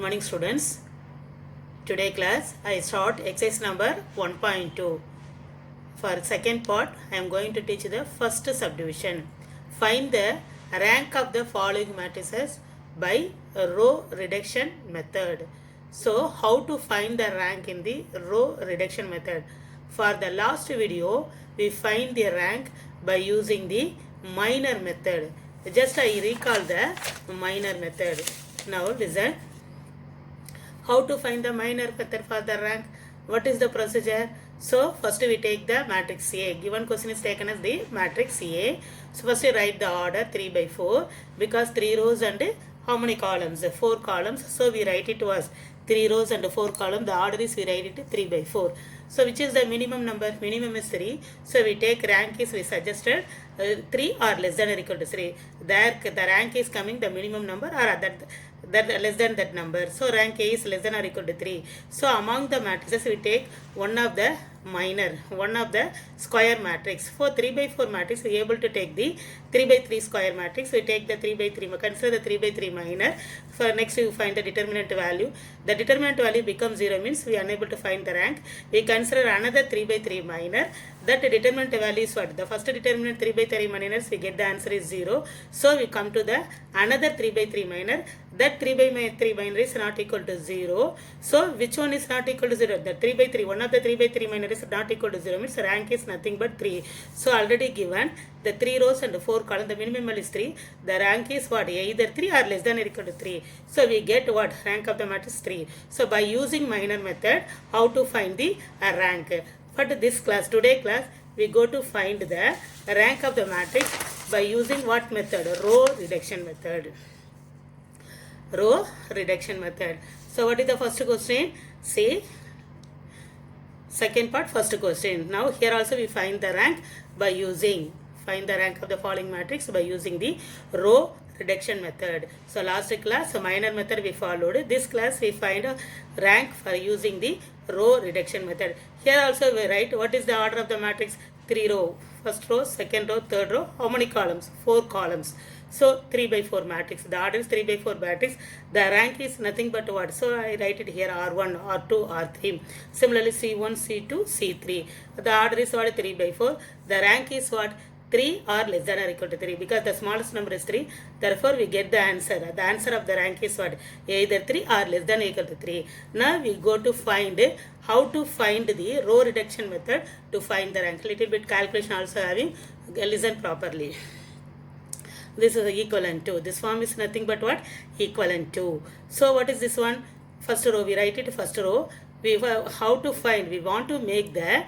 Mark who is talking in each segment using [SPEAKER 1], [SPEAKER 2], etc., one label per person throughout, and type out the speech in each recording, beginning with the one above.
[SPEAKER 1] morning students. Today class I start exercise number 1.2. For second part I am going to teach the first subdivision. Find the rank of the following matrices by row reduction method. So how to find the rank in the row reduction method? For the last video we find the rank by using the minor method. Just I recall the minor method. Now listen. How to find the minor method for the rank? What is the procedure? So first we take the matrix A. Given question is taken as the matrix A. So first we write the order 3 by 4 because 3 rows and how many columns? 4 columns. So we write it was 3 rows and 4 columns. The order is we write it 3 by 4. So which is the minimum number? Minimum is 3. So we take rank is we suggested 3 or less than or equal to 3. There the rank is coming the minimum number or that less than that number. So rank A is less than or equal to 3. So among the matrices we take one of the square matrix. For 3 by 4 matrix we are able to take the 3 by 3 square matrix. We take the 3 by 3, consider the 3 by 3 minor. For next we find the determinant value. The determinant value becomes 0 means we are unable to find the rank. We consider another 3 by 3 minor. That determinant value is what? The first determinant 3 by 3 minors, we get the answer is 0. So we come to the another 3 by 3 minor. That 3 by 3 minor is not equal to 0. So which one is not equal to 0? The 3 by 3, one of the 3 by 3 minor is not equal to 0 means rank is nothing but 3. So already given the 3 rows and 4 columns, the minimum is 3. The rank is what? Either 3 or less than or equal to 3. So we get what? Rank of the matrix 3. So by using minor method, how to find the rank? But this class, today class, we go to find the rank of the matrix by using what method? Row reduction method. Row reduction method. So what is the first question? See, second part, first question. Now here also we find the rank by using, find the rank of the following matrix by using the row reduction method. So last class minor method we followed. This class we find a rank for using the row reduction method. Here also we write what is the order of the matrix? 3 row. First row, second row, third row. How many columns? 4 columns. So 3 by 4 matrix. The order is 3 by 4 matrix. The rank is nothing but what? So I write it here R1, R2, R3. Similarly C1, C2, C3. The order is what? 3 by 4. The rank is what? 3 or less than or equal to 3 because the smallest number is 3. Therefore we get the answer. The answer of the rank is what? Either 3 or less than or equal to 3. Now we go to find how to find the row reduction method to find the rank. Little bit calculation also having. Listen properly. This is equivalent to. This form is nothing but what? Equivalent to. So what is this one? First row. We write it first row. We how to find? We want to make the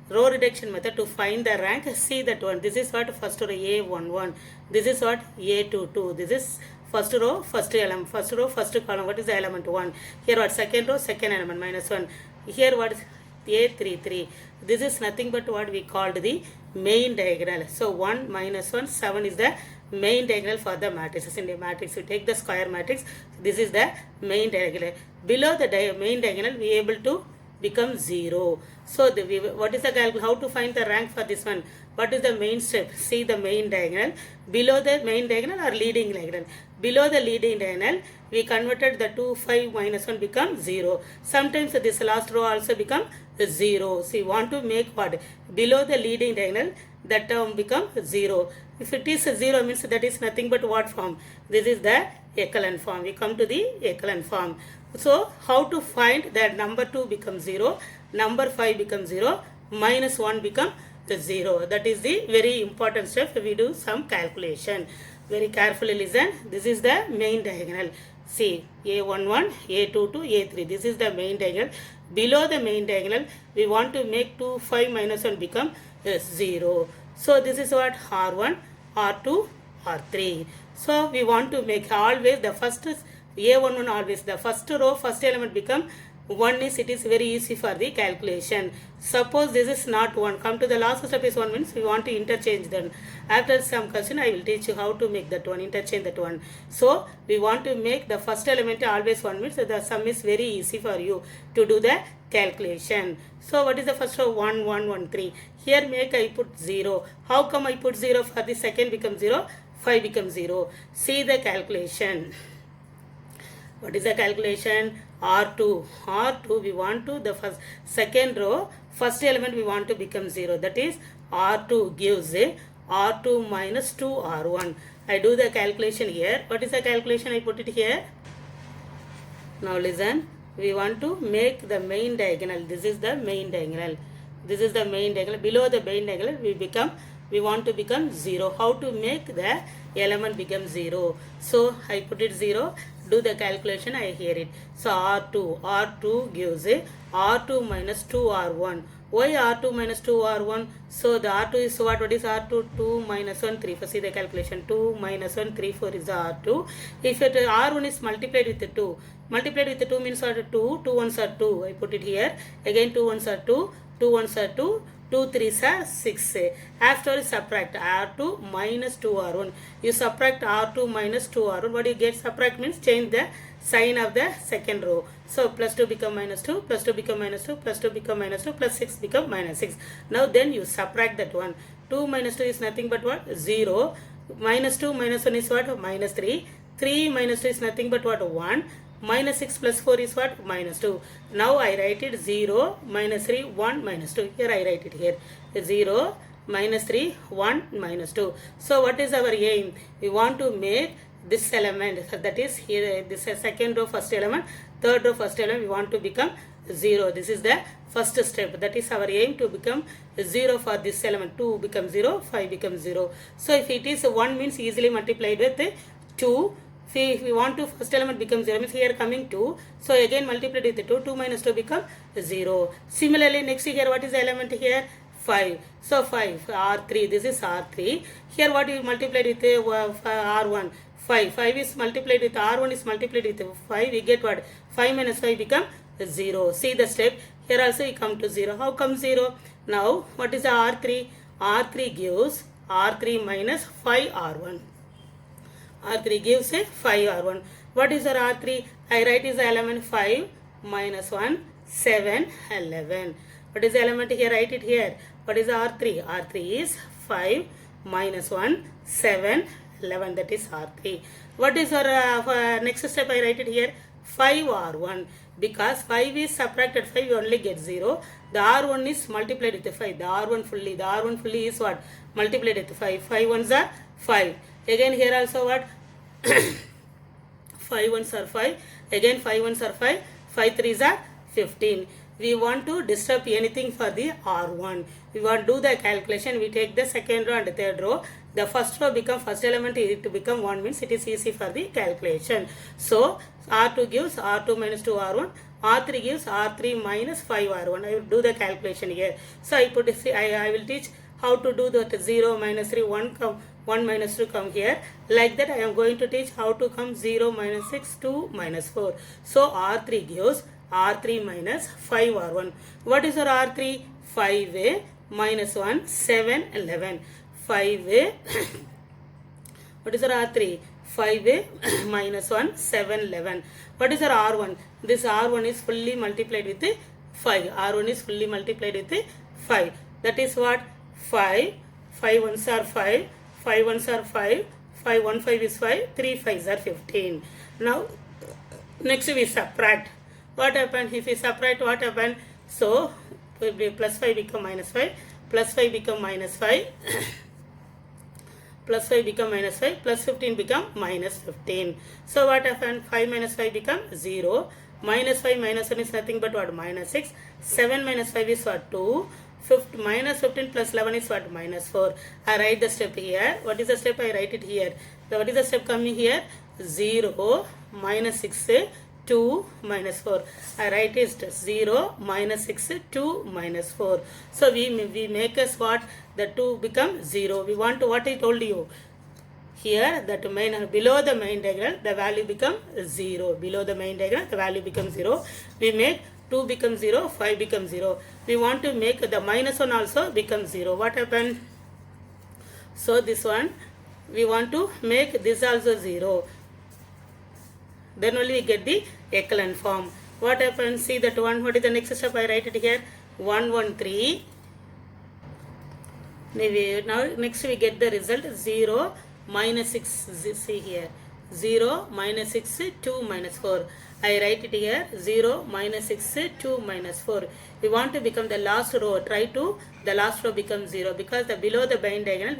[SPEAKER 1] row reduction method to find the rank. See that one. This is what? First row A11. This is what? A22. This is first row, first element. First row, first column. What is the element? 1. Here what? Second row, second element. -1. Here what? A33. This is nothing but what we called the main diagonal. So 1 minus 1, 7 is the main diagonal for the matrices. In the matrix, we take the square matrix. This is the main diagonal. Below the main diagonal, we are able to become 0. So what is the calculation? How to find the rank for this one? What is the main step? See the main diagonal. Below the main diagonal or leading diagonal? Below the leading diagonal, we converted the 2, 5 minus 1 become 0. Sometimes this last row also become 0. See, want to make what? Below the leading diagonal, that term become 0. If it is 0 means that is nothing but what form? This is the echelon form. We come to the echelon form. So how to find that number 2 becomes 0, number 5 becomes 0, minus 1 become 0. That is the very important step. We do some calculation. Very carefully listen. This is the main diagonal. See, A11, A22, A3. This is the main diagonal. Below the main diagonal, we want to make 2, 5 minus 1 become 0. So this is what? R1, R2, R3. So we want to make always the first A11 always the first row, first element become 1 is, it is very easy for the calculation. Suppose this is not 1. Come to the last step is 1 means we want to interchange them. After some question I will teach you how to make that one, interchange that one. So we want to make the first element always 1 means the sum is very easy for you to do the calculation. So what is the first row? 1, 1, 1, 3. Here make I put 0. How come I put 0 for the second become 0? 5 becomes 0. See the calculation. What is the calculation? R2. R2 we want to the first second row first element we want to become 0. That is R2 gives R2 minus 2R1. I do the calculation here. What is the calculation? I put it here. Now listen. We want to make the main diagonal. This is the main diagonal. This is the main diagonal. Below the main diagonal we want to become 0. How to make the element become 0? So I put it 0. Do the calculation. I hear it. So R2 gives R2 minus 2R1. Why R2 minus 2R1? So the R2 is what? What is R2? 2 minus 1, 3. First see the calculation. 2 minus 1, 3, 4 is the R2. If it R1 is multiplied with the 2. Multiplied with the 2 means what? 2. 2 ones are 2. I put it here. Again 2 ones are 2. 2 ones are 2. 2 3s are 6. After subtract R2 minus 2R1. You subtract R2 minus 2R1. What you get? Subtract means change the sign of the second row. So plus 2 become minus 2, plus 2 become minus 2, plus 2 become minus 2, plus 6 become minus 6. Now then you subtract that one. 2 minus 2 is nothing but what? 0. Minus 2 minus 1 is what? Minus 3. 3 minus 2 is nothing but what? 1. Minus 6 plus 4 is what? Minus 2. Now I write it 0, minus 3, 1, minus 2. Here I write it here. 0, minus 3, 1, minus 2. So what is our aim? We want to make this element, that is here, this is second row first element, third row first element we want to become 0. This is the first step. That is our aim, to become 0 for this element. 2 becomes 0, 5 becomes 0. So if it is 1 means easily multiplied with 2. If we want to first element become 0 means here coming 2. So again multiplied with 2. 2 minus 2 become 0. Similarly next here what is the element here? 5. So 5 R3. This is R3. Here what you multiplied with R1? 5. 5 is multiplied with R1 is multiplied with 5. We get what? 5 minus 5 become 0. See the step. Here also we come to 0. How come 0? Now what is the R3? R3 gives R3 minus 5R1. R3 gives 5R1. What is our R3? I write is the element 5 minus 1, 7, 11. What is the element here? Write it here. What is the R3? R3 is 5 minus 1, 7, 11. That is R3. What is our next step? I write it here. 5R1. Because 5 is subtracted 5, you only get 0. The R1 is multiplied with 5. The R1 fully is what? Multiplied with 5. 5 ones are 5. Again here also what? 5 ones are 5. Again 5 ones are 5. 5 threes are 15. We want to disturb anything for the R1. We want to do the calculation. We take the second row and the third row. The first row become first element to become 1 means it is easy for the calculation. So R2 gives R2 minus 2R1. R3 gives R3 minus 5R1. I will do the calculation here. So I put I will teach how to do that 0 minus 3 1 minus 2 come here. Like that I am going to teach how to come 0 minus 6 2 minus 4. So R3 gives R3 minus 5R1. What is our R3? 5A minus 1 7 11. 5A what is our R3? 5A minus 1 7 11. What is our R1? This R1 is fully multiplied with 5. R1 is fully multiplied with 5. That is what? 5. 5 ones are 5. 5 ones are 5. 5 1 5 is 5. 3 5s are 15. Now next we subtract. What happened? If we subtract, what happened? So plus 5 become minus 5. Plus 5 become minus 5. Plus 5 become minus 5. Plus 15 become minus 15. So what happened? 5 minus 5 become 0. Minus 5 minus 1 is nothing but what? Minus 6. 7 minus 5 is what? 2. Minus 15 plus 11 is what? Minus 4. I write the step here. What is the step? I write it here. So what is the step coming here? 0 minus 6 2 minus 4. I write it 0 minus 6 2 minus 4. So we make us what? The 2 become 0. We want to what I told you. Here that below the main diagonal the value become 0. Below the main diagonal the value becomes 0. We make 2 becomes 0, 5 becomes 0. We want to make the minus 1 also become 0. What happened? So this one we want to make this also 0. Then only we get the echelon form. What happens? See that one. What is the next step? I write it here. 1 1 3. Now next we get the result 0 minus 6. See here 0, minus 6, 2, minus 4. I write it here 0, minus 6, 2, minus 4. We want to become the last row. Try to the last row becomes 0 because the below the bind diagonal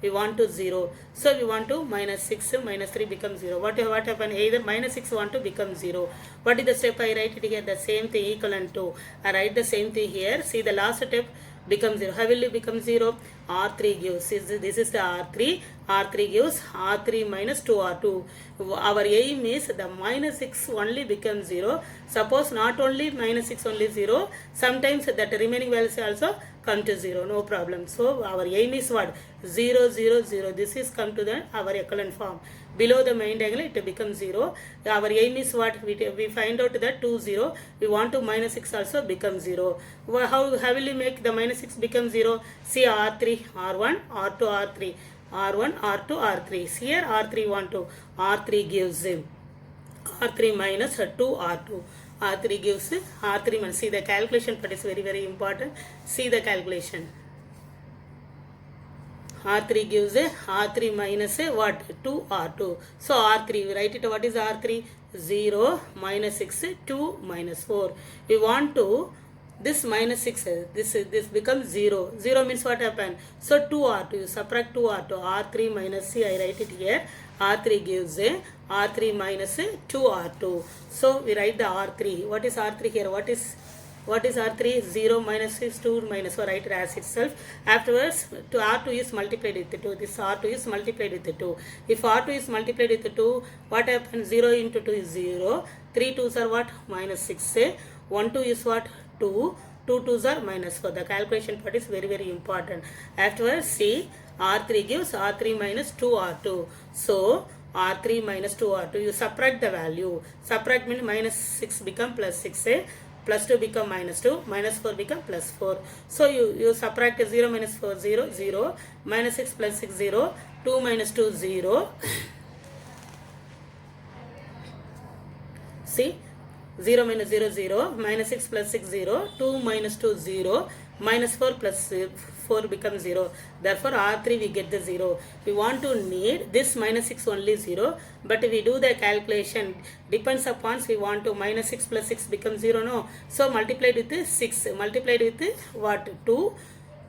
[SPEAKER 1] we want to 0. So we want to minus 6, minus 3 becomes 0. What happened? Either minus 6 want to become 0. What is the step? I write it here the same thing equivalent to. I write the same thing here. See the last step become 0. How will it become 0? R3 gives, this is the R3. R3 gives R3 minus 2R2. Our aim is the minus 6 only becomes 0. Suppose not only minus 6 only 0, sometimes that remaining values also come to 0, no problem. So our aim is what? 0, 0, 0. This is come to the our echelon form. Below the main diagonal it becomes 0. Our aim is what? We find out that 2, 0. We want to minus 6 also become 0. How will you make the minus 6 become 0? See R3, R1, R2, R3. R1, R2, R3. Here R3 want to. R3 gives him R3 minus 2 R2. R3 gives R3 minus. See the calculation part is very, very important. See the calculation. R3 gives R3 minus what? 2 R2. So R3, we write it. What is R3? 0, minus 6, 2, minus 4. We want to, this minus 6, this becomes 0. 0 means what happened? So 2 R2, you subtract 2 R2. R3 minus, see I write it here. R3 gives R3 minus 2 R2. So we write the R3. What is R3 here? What is R3? 0, minus 6, 2, minus 4. Write it as itself. Afterwards, R2 is multiplied with 2. This R2 is multiplied with 2. If R2 is multiplied with 2, what happens? 0 into 2 is 0. 3 2s are what? Minus 6. 1 2 is what? 2. 2 2s are minus 4. The calculation part is very, very important. Afterwards, see, R3 gives R3 minus 2 R2. So, R3 minus 2 R2. You subtract the value. Subtract means minus 6 become plus 6. Plus 2 become minus 2, minus 4 become plus 4. So you subtract 0 minus 4, 0, 0, minus 6 plus 6, 0, 2 minus 2, 0. See, 0 minus 0, 0, minus 6 plus 6, 0, 2 minus 2, 0, minus 4 plus 4 becomes 0. Therefore, R3 we get the 0. We want to need this minus 6 only 0, but we do the calculation. Depends upon we want to minus 6 plus 6 becomes 0, no. So, multiplied with 6, multiplied with what? 2.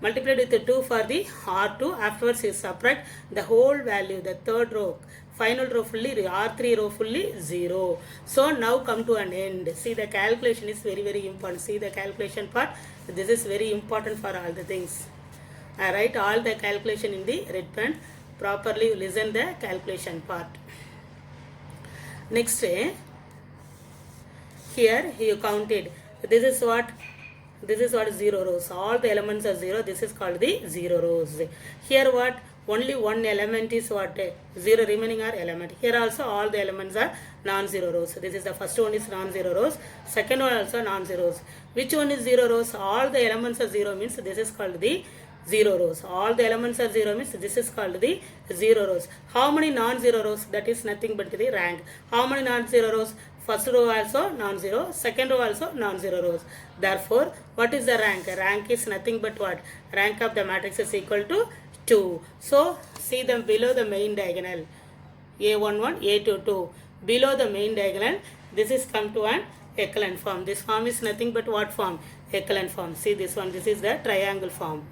[SPEAKER 1] Multiplied with 2 for the R2. Afterwards, you subtract the whole value, the third row. Final row fully, R3 row fully 0. So now come to an end. See the calculation is very, very important. See the calculation part. This is very important for all the things. I write all the calculation in the red pen. Properly listen the calculation part. Next, here you counted. This is what 0 rows. All the elements are 0. This is called the 0 rows. Here what? Only one element is what? 0, remaining are element. Here also all the elements are non-zero rows. This is the first one is non-zero rows. Second one also non-zero rows. Which one is 0 rows? All the elements are 0 means this is called the 0 rows. All the elements are 0 means this is called the 0 rows. How many non-zero rows? That is nothing but the rank. How many non-zero rows? First row also non-zero, second row also non-zero rows. Therefore, what is the rank? Rank is nothing but what? Rank of the matrix is equal to 2. So, see them below the main diagonal. A11, A22. Below the main diagonal, this is come to an echelon form. This form is nothing but what form? Echelon form. See this one. This is the triangle form.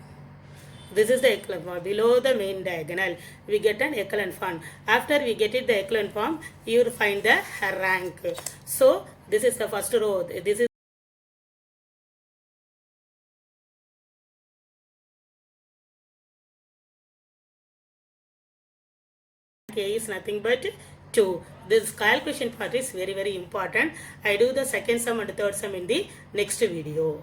[SPEAKER 1] This is the echelon form. Below the main diagonal, we get an echelon form. After we get it the echelon form, you will find the rank. So, this is the first row. This is A is nothing but 2. This calculation part is very, very important. I do the second sum and third sum in the next video.